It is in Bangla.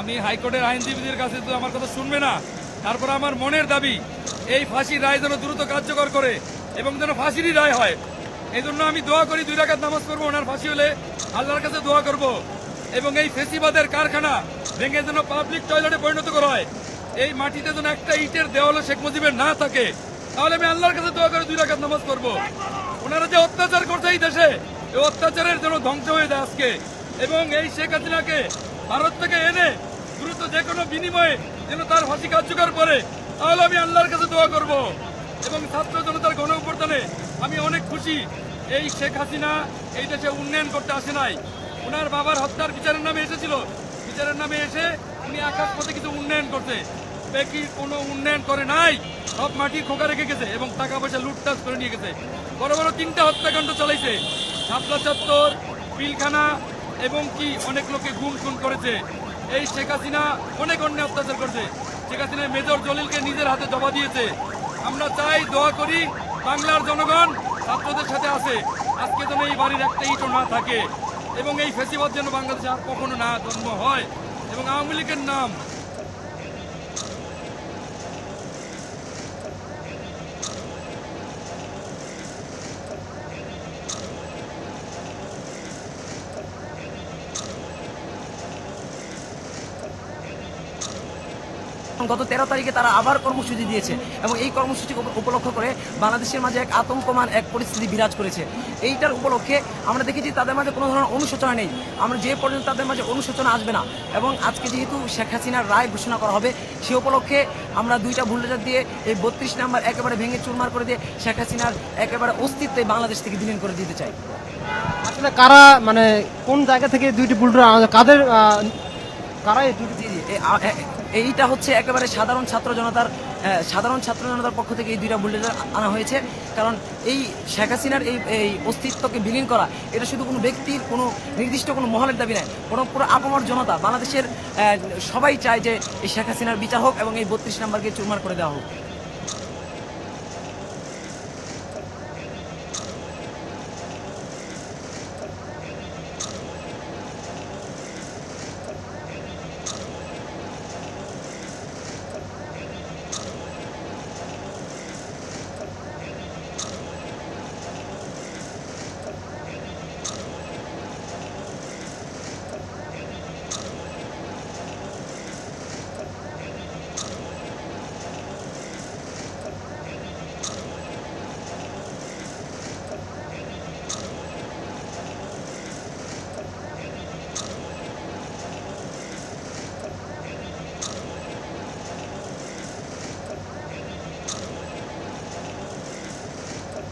আমি হাইকোর্টের আইনজীবীদের কাছে তো আমার কথা শুনবে না। তারপর আমার মনের দাবি এই ফাঁসির রায় যেন দ্রুত কার্যকর করে এবং যেন ফাঁসিরই রায় হয়। এই জন্য আমি দোয়া করি, 2 রাকাত নামাজ পড়বো, ওনার ফাঁসি হলে আল্লাহর কাছে দোয়া করব এবং এই ফেসিবাদের কারখানা ভেঙে যেন পাবলিক টয়লেটে পরিণত করা হয়। এই মাটিতে যেন একটা ইটের দেওয়ালে শেখ মুজিবের না থাকে, তাহলে আমি আল্লাহর কাছে দোয়া করে 2 রাকাত নামাজ পড়বো। ওনারা যে অত্যাচার করছে এই দেশে, এই অত্যাচারের জন্য ধ্বংস হয়ে যায় আজকে, এবং এই শেখ হাসিনাকে ভারত থেকে এনে দ্রুত যে কোনো বিনিময়ে যেন তার ফাঁসি কার্যকর করে, তাহলে আমি আল্লাহর কাছে দোয়া করব। এবং ছাত্র জনতার গণ অভ্যুত্থানে আমি অনেক খুশি। এই শেখ হাসিনা এই দেশে উন্নয়ন করতে আসে নাই, ওনার বাবার হত্যার বিচারের নামে এসেছিল। বিচারের নামে এসে উনি আকাশ পথে কিছু উন্নয়ন করছে, বাকি কোনো উন্নয়ন করে নাই। সব মাটির খোকা রেখে গেছে এবং টাকা পয়সা লুটতাস করে নিয়ে গেছে। বড় বড় 3টা হত্যাকাণ্ড চালাইছে, শাপলা চত্বর, পিলখানা এবং কি অনেক লোকে গুম খুন করেছে। এই শেখ হাসিনা অনেক অন্যায় অত্যাচার করছে। শেখ হাসিনা মেজর জলিলকে নিজের হাতে জমা দিয়েছে। আমরা চাই, দোয়া করি, বাংলার জনগণ ছাত্রদের সাথে আছে। আজকে যেন এই বাড়ির একটা ইটও না থাকে এবং এই ফেসিবাদ যেন বাংলাদেশে আর কখনো না জন্ম হয় এবং আওয়ামী লীগের নাম গত 13 তারিখে তারা আবার কর্মসূচি দিয়েছে এবং এই কর্মসূচি উপলক্ষ করে বাংলাদেশের মাঝে এক আতঙ্কমান এক পরিস্থিতি বিরাজ করেছে। এইটার উপলক্ষে আমরা দেখেছি তাদের মাঝে কোনো ধরনের অনুশোচনা নেই। আমরা যে পর্যন্ত তাদের মাঝে অনুশোচনা আসবে না এবং আজকে যেহেতু শেখ হাসিনার রায় ঘোষণা করা হবে, সে উপলক্ষে আমরা 2টা বুলডোজার দিয়ে এই 32 নাম্বার একেবারে ভেঙে চুরমার করে দিয়ে শেখ হাসিনার একেবারে অস্তিত্বে বাংলাদেশ থেকে বিলীন করে দিতে চাই। আসলে কারা, মানে কোন জায়গা থেকে 2টি বুলডোজার, কাদের, কারা এই দুটি? এইটা হচ্ছে একেবারে সাধারণ ছাত্র জনতার পক্ষ থেকে এই 2টা বুলডোজার আনা হয়েছে। কারণ এই শেখ হাসিনার এই অস্তিত্বকে বিলীন করা, এটা শুধু কোনো ব্যক্তির, কোনো নির্দিষ্ট কোনো মহলের দাবি নয়, বরং পুরো আপামর জনতা, বাংলাদেশের সবাই চায় যে এই শেখ হাসিনার বিচার হোক এবং এই 32 নাম্বারকে চুরমার করে দেওয়া হোক।